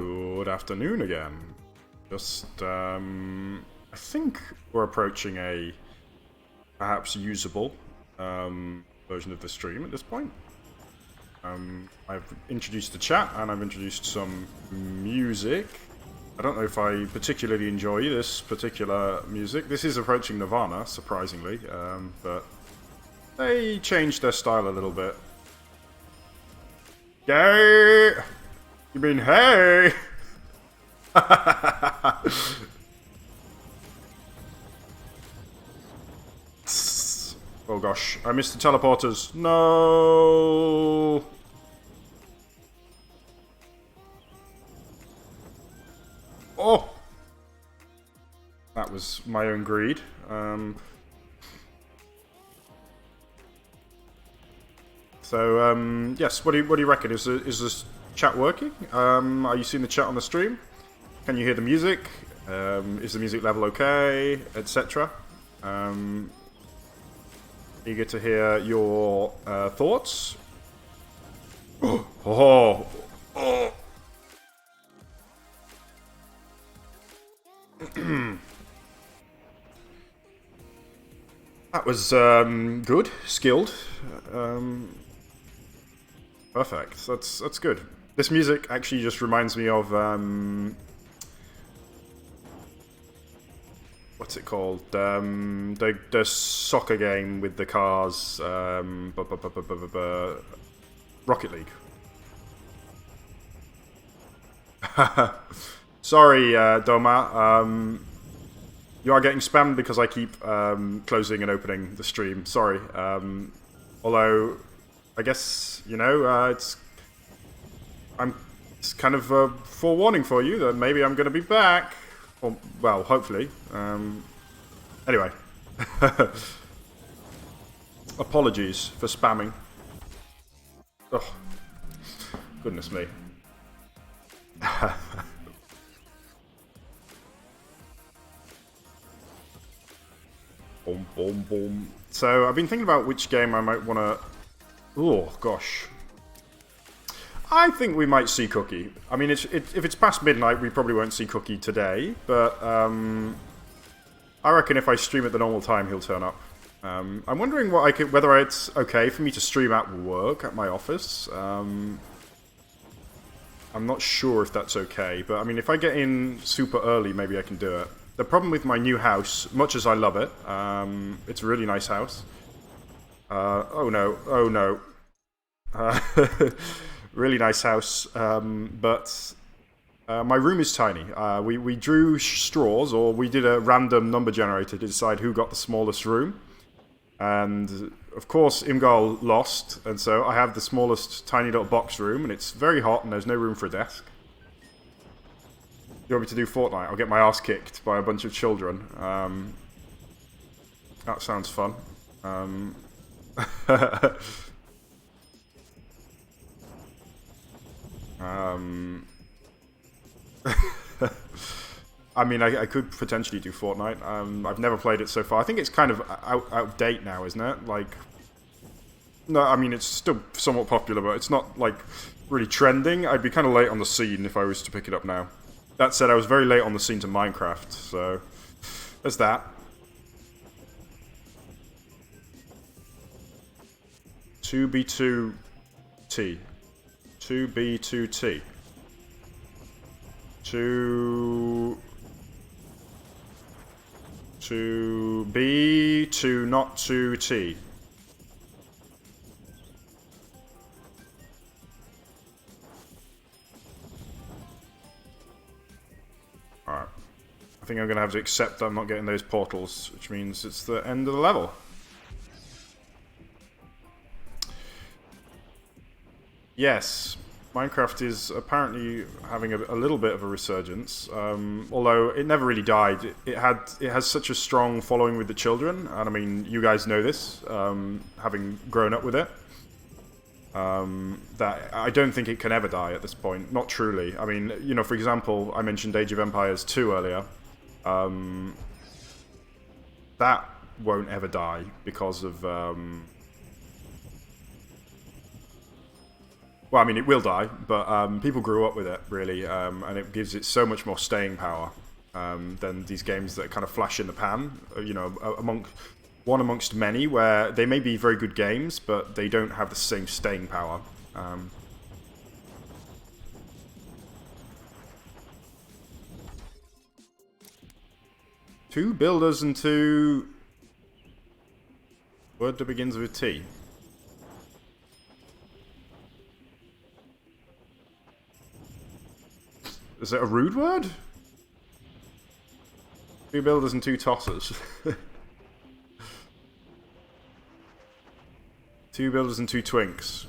Good afternoon again. Just, I think we're approaching a perhaps usable version of the stream at this point. I've introduced the chat and I've introduced some music. I don't know if I particularly enjoy this particular music. This is approaching Nirvana, surprisingly, but they changed their style a little bit. Gay! You mean hey? Oh gosh, I missed the teleporters. No! Oh! That was my own greed. Yes, what do you reckon? Is this chat working? Are you seeing the chat on the stream? Can you hear the music? Is the music level okay? Etc. Eager to hear your thoughts. Oh. That was good, skilled. Perfect. That's good. This music actually just reminds me of what's it called? The soccer game with the cars. Rocket League. Sorry, Doma. You are getting spammed because I keep closing and opening the stream. Sorry. Although, I guess, you know, it's kind of a forewarning for you that maybe I'm going to be back. Or, well, hopefully. Anyway. Apologies for spamming. Oh, goodness me. Boom, boom, boom. So, I've been thinking about which game I might want to... Oh, gosh. I think we might see Cookie. I mean, if it's past midnight, we probably won't see Cookie today, but I reckon if I stream at the normal time, he'll turn up. I'm wondering whether it's okay for me to stream at work, at my office. I'm not sure if that's okay, but I mean, if I get in super early, maybe I can do it. The problem with my new house, much as I love it, it's a really nice house. Oh no. Really nice house, but my room is tiny. We drew straws, or we did a random number generator to decide who got the smallest room. And, of course, Imgal lost, and so I have the smallest tiny little box room, and it's very hot, and there's no room for a desk. You want me to do Fortnite? I'll get my ass kicked by a bunch of children. That sounds fun. I mean, I could potentially do Fortnite. I've never played it so far. I think it's kind of out of date now, isn't it? Like, no, I mean, it's still somewhat popular, but it's not, like, really trending. I'd be kind of late on the scene if I was to pick it up now. That said, I was very late on the scene to Minecraft, so there's that. Two B2T. 2B2T. 2B to not 2T. Alright. I think I'm going to have to accept that I'm not getting those portals, which means it's the end of the level. Yes, Minecraft is apparently having a little bit of a resurgence, although it never really died. It has such a strong following with the children, and I mean, you guys know this, having grown up with it, that I don't think it can ever die at this point. Not truly. I mean, you know, for example, I mentioned Age of Empires 2 earlier. That won't ever die because of Well, I mean, it will die, but people grew up with it, really, and it gives it so much more staying power than these games that kind of flash in the pan, you know, amongst many, where they may be very good games, but they don't have the same staying power. Two builders and two... Word that begins with T. Is it a rude word? Two builders and two tossers. Two builders and two twinks.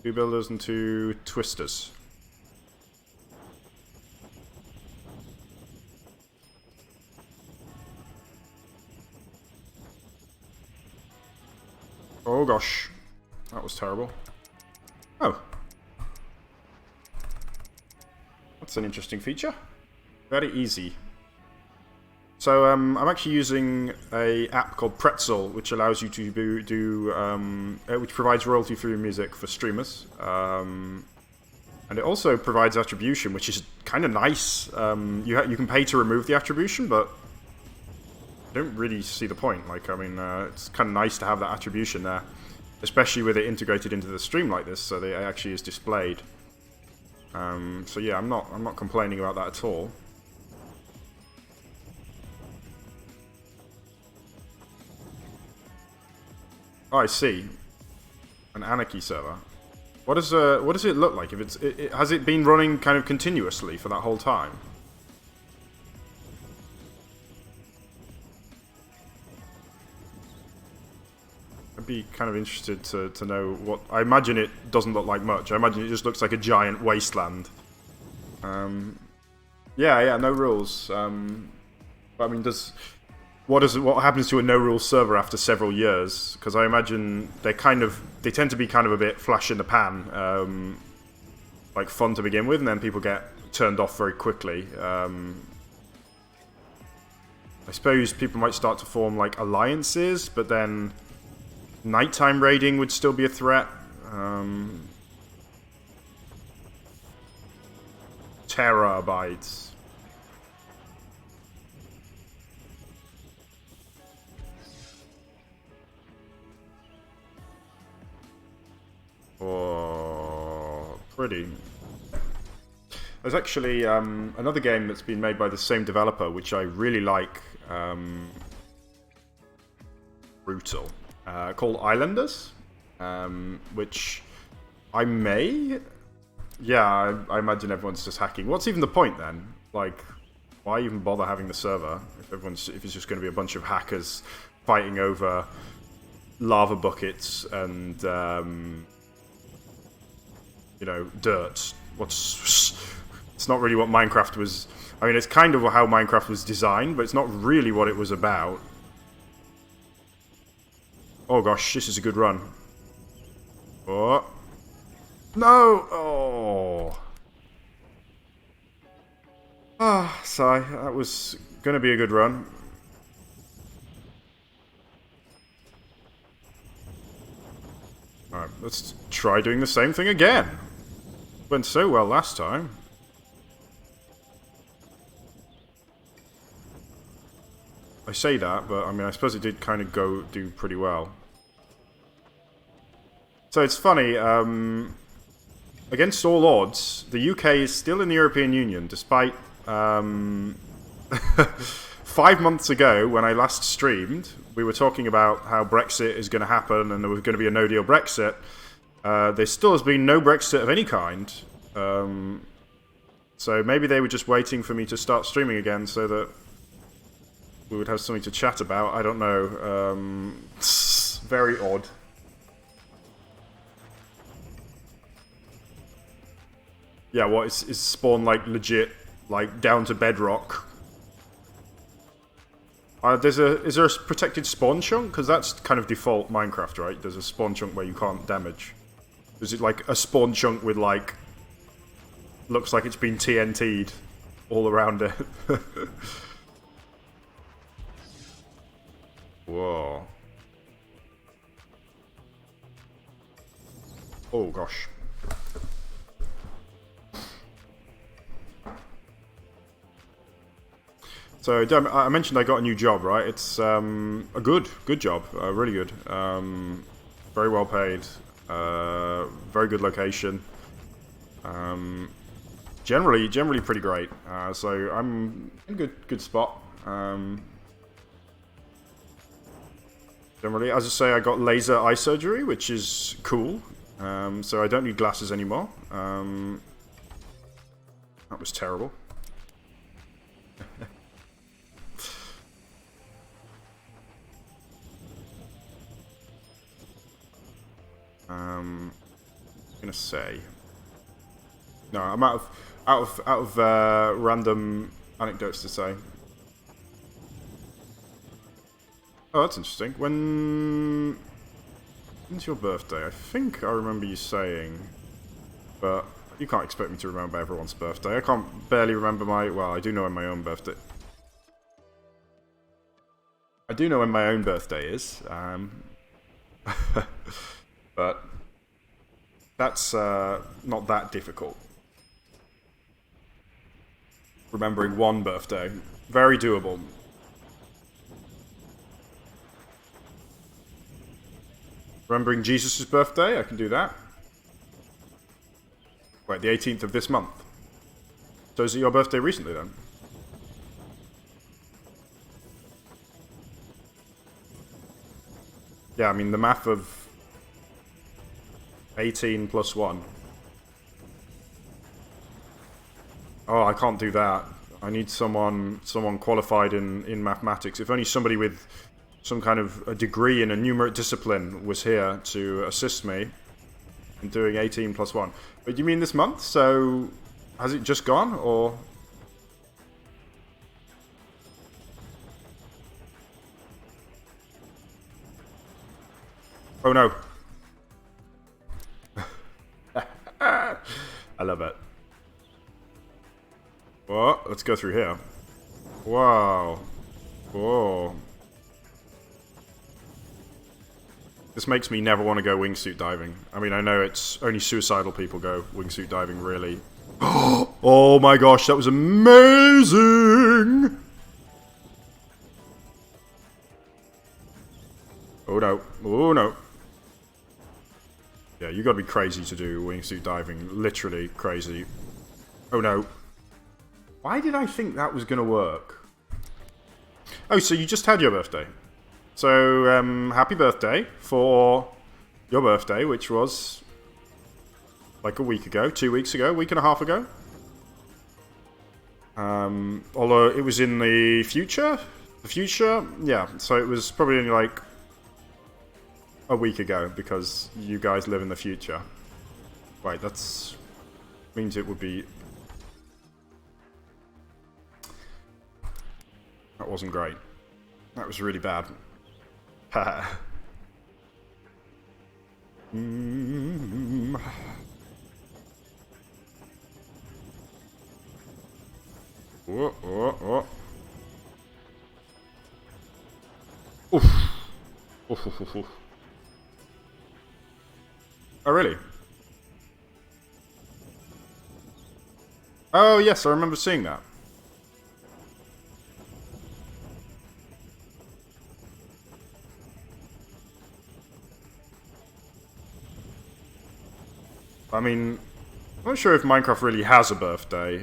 Two builders and two twisters. Oh gosh. That was terrible. Oh. That's an interesting feature. Very easy. So I'm actually using a app called Pretzel, which allows you to which provides royalty-free music for streamers, and it also provides attribution, which is kind of nice. You can pay to remove the attribution, but I don't really see the point. Like, I mean, it's kind of nice to have that attribution there, especially with it integrated into the stream like this, so that it actually is displayed. So yeah, I'm not complaining about that at all. Oh, I see. An Anarchy server. What does it look like? If has it been running kind of continuously for that whole time? I'd be kind of interested to know what... I imagine it doesn't look like much. I imagine it just looks like a giant wasteland. Yeah, no rules. But I mean, what happens to a no-rules server after several years? Because I imagine they tend to be kind of a bit flash in the pan, like fun to begin with, and then people get turned off very quickly. I suppose people might start to form like alliances, but then nighttime raiding would still be a threat. Terabytes. Oh, pretty. There's actually another game that's been made by the same developer, which I really like. Brutal. Called Islanders, which I may... Yeah, I imagine everyone's just hacking. What's even the point then? Like, why even bother having the server if it's just going to be a bunch of hackers fighting over lava buckets and you know, dirt? It's not really what Minecraft was... I mean, it's kind of how Minecraft was designed, but it's not really what it was about. Oh gosh, this is a good run. Oh. No! Oh. Ah, sigh. That was going to be a good run. Alright, let's try doing the same thing again. Went so well last time. I say that, but I mean, I suppose it did kind of do pretty well. So it's funny, against all odds, the UK is still in the European Union, despite 5 months ago, when I last streamed, we were talking about how Brexit is going to happen and there was going to be a no-deal Brexit. There still has been no Brexit of any kind. So maybe they were just waiting for me to start streaming again so that we would have something to chat about. I don't know. Very odd. Yeah, what, is Spawn, like, legit, like, down to bedrock? Is there a protected spawn chunk? Because that's kind of default Minecraft, right? There's a spawn chunk where you can't damage. Is it, like, a spawn chunk with, like... Looks like it's been TNT'd all around it. Whoa. Oh, gosh. So, I mentioned I got a new job, right? It's a good job, really good. Very well paid, very good location. Generally pretty great. So I'm in a good spot. Generally, as I say, I got laser eye surgery, which is cool. So I don't need glasses anymore. That was terrible. I'm gonna say no. I'm out of random anecdotes to say. Oh, that's interesting. When's your birthday? I think I remember you saying, but you can't expect me to remember everyone's birthday. I can't barely remember well, I do know when my own birthday. I do know when my own birthday is. But that's not that difficult. Remembering one birthday. Very doable. Remembering Jesus' birthday, I can do that. Right, the 18th of this month. So is it your birthday recently then? Yeah, I mean the math of 18 plus 1. Oh, I can't do that. I need someone qualified in mathematics. If only somebody with some kind of a degree in a numerate discipline was here to assist me in doing 18 plus 1. But you mean this month? So has it just gone, or? Oh no. I love it. What? Let's go through here. Wow. Whoa. This makes me never want to go wingsuit diving. I mean, I know it's only suicidal people go wingsuit diving, really. Oh my gosh, that was amazing! Oh no. Oh no. Yeah, you gotta be crazy to do wingsuit diving. Literally crazy. Oh no. Why did I think that was gonna work? Oh, so you just had your birthday. So, happy birthday for your birthday, which was like a week ago, 2 weeks ago, week and a half ago. Although it was in the future? The future? Yeah, so it was probably only like a week ago, because you guys live in the future. Right, that's means it would be... That wasn't great. That was really bad. Haha. Oh, oh, oh. Oof. Oof, oof, oof, oof. Oh, really? Oh, yes, I remember seeing that. I mean, I'm not sure if Minecraft really has a birthday.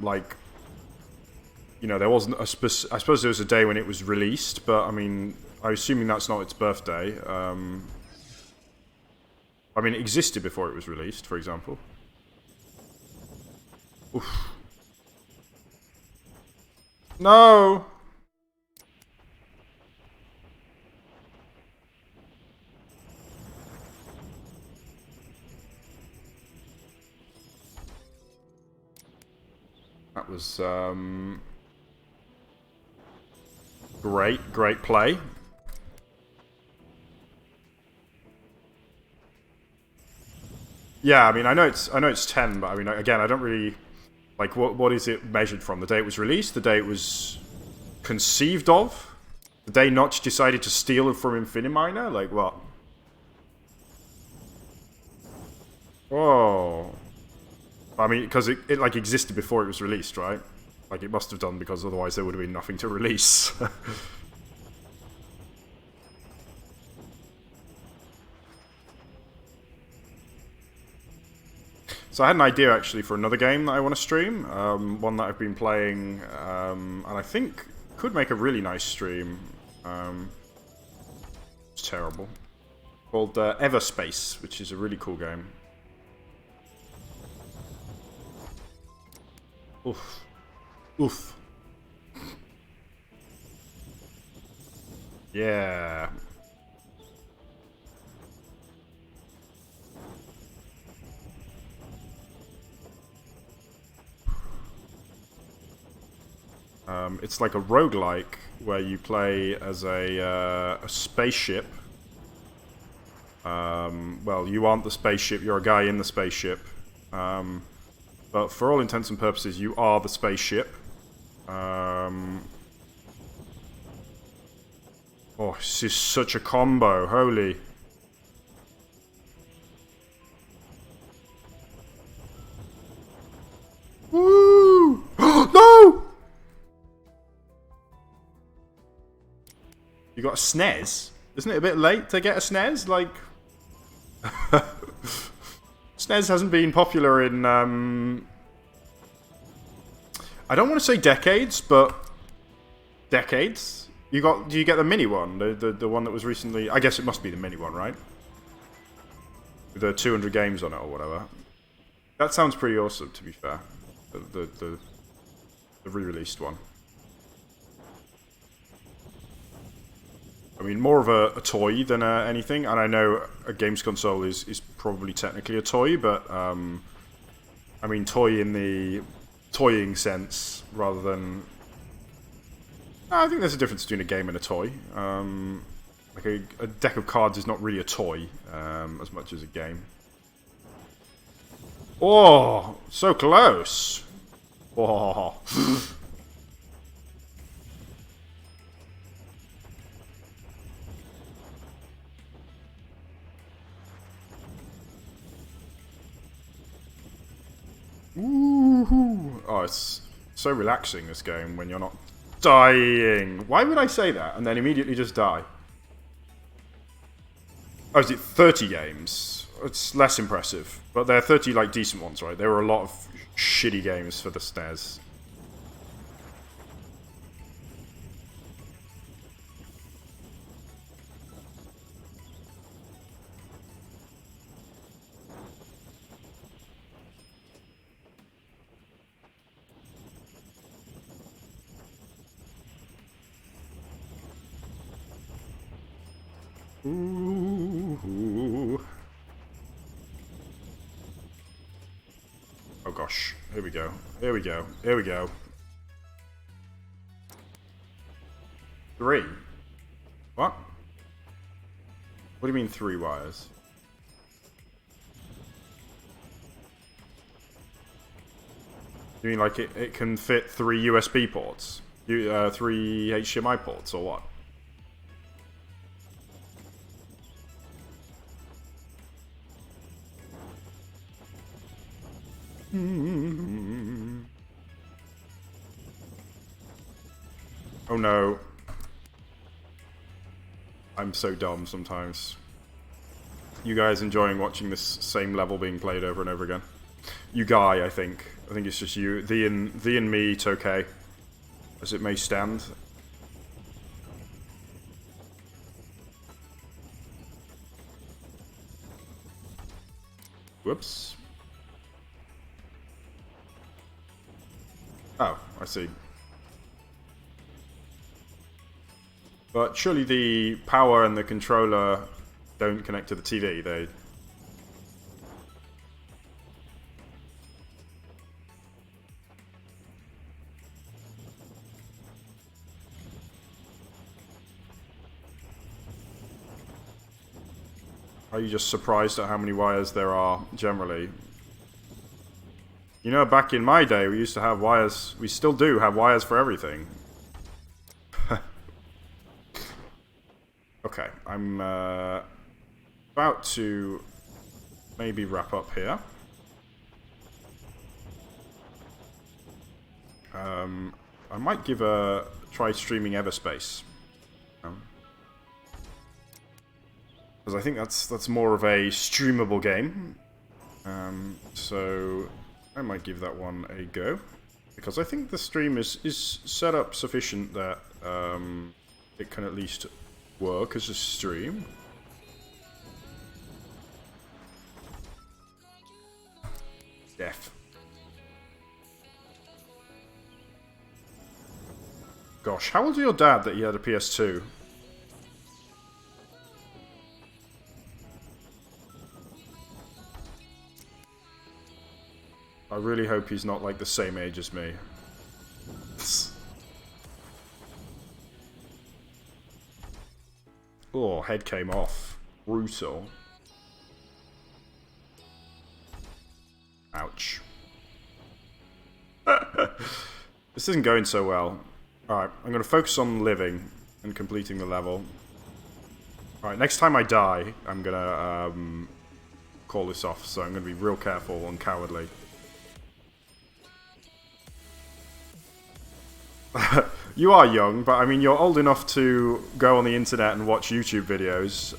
Like, you know, there wasn't a I suppose there was a day when it was released, but I mean, I'm assuming that's not its birthday. I mean, it existed before it was released, for example. Oof. No! That was, great play. Yeah, I mean, I know it's 10, but I mean, again, I don't really like what is it measured from? The day it was released, the day it was conceived of, the day Notch decided to steal it from Infiniminer, like what? Oh. I mean, because it like existed before it was released, right? Like it must have done, because otherwise there would have been nothing to release. So I had an idea actually for another game that I want to stream, one that I've been playing, and I think could make a really nice stream. It's terrible. Called Everspace, which is a really cool game. Oof. Oof. Yeah. It's like a roguelike where you play as a spaceship. Well, you aren't the spaceship, you're a guy in the spaceship. But for all intents and purposes, you are the spaceship. Oh, this is such a combo, holy. Woo! No! You got a SNES? Isn't it a bit late to get a SNES? Like... SNES hasn't been popular in, I don't want to say decades, but... decades? Do you get the mini one? The one that was recently... I guess it must be the mini one, right? With the 200 games on it or whatever. That sounds pretty awesome, to be fair. The re-released one. I mean, more of a toy than anything, and I know a games console is probably technically a toy, but I mean toy in the toying sense rather than... I think there's a difference between a game and a toy. Like a deck of cards is not really a toy as much as a game. Oh, so close! Oh. Ooh. Oh, it's so relaxing, this game, when you're not dying. Why would I say that and then immediately just die? Oh, is it 30 games? It's less impressive. But there are 30, like, decent ones, right? There were a lot of shitty games for the SNES. Ooh. Oh gosh, here we go. Here we go. Here we go. 3. What? What do you mean 3 wires? You mean like it can fit 3 USB ports? 3 HDMI ports or what? Oh no. I'm so dumb sometimes. You guys enjoying watching this same level being played over and over again? You guy, I think. I think it's just you. Thee and me, it's okay. As it may stand. Whoops. Oh, I see. But surely the power and the controller don't connect to the TV, they... Are you just surprised at how many wires there are, generally? You know, back in my day, we used to have wires... We still do have wires for everything. Okay, I'm about to maybe wrap up here. I might give a try streaming Everspace. Because I think that's more of a streamable game. So I might give that one a go. Because I think the stream is set up sufficient that it can at least work as a stream. Death. Gosh, how old was your dad that he had a PS2? I really hope he's not like the same age as me. Oh, head came off. Brutal. Ouch. This isn't going so well. Alright, I'm going to focus on living and completing the level. Alright, next time I die, I'm going to call this off, so I'm going to be real careful and cowardly. You are young, but I mean, you're old enough to go on the internet and watch YouTube videos.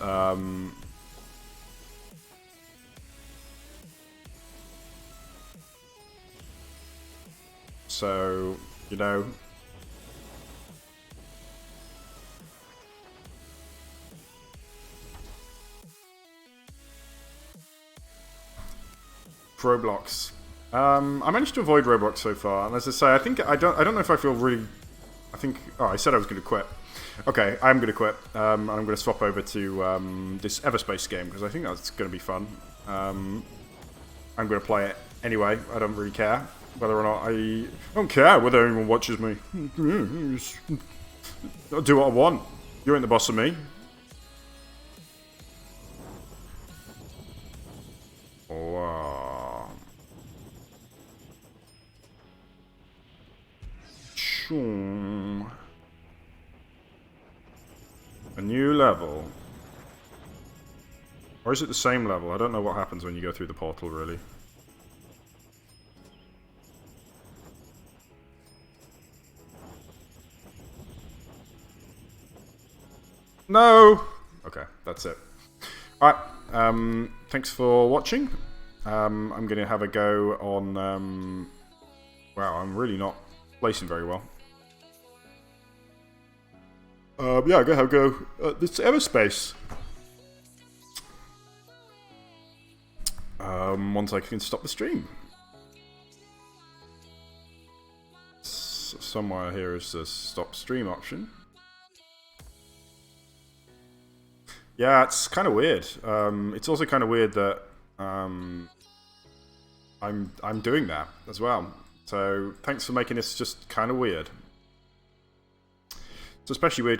So, you know... Roblox. I managed to avoid Roblox so far, and as I say, I think I don't know if I feel really. I think. Oh, I said I was going to quit. Okay, I'm going to quit. I'm going to swap over to this Everspace game because I think that's going to be fun. I'm going to play it anyway. I don't really care whether or not I don't care whether anyone watches me. I'll do what I want. You ain't the boss of me. Wow. A new level. Or is it the same level? I don't know what happens when you go through the portal, really. No! Okay, that's it. Alright, thanks for watching. I'm going to have a go on... wow, I'm really not placing very well. Yeah, I'm going to have a go at this Everspace. Once I can stop the stream. Somewhere here is the stop stream option. Yeah, it's kind of weird. It's also kind of weird that I'm doing that as well. So thanks for making this just kind of weird. It's especially weird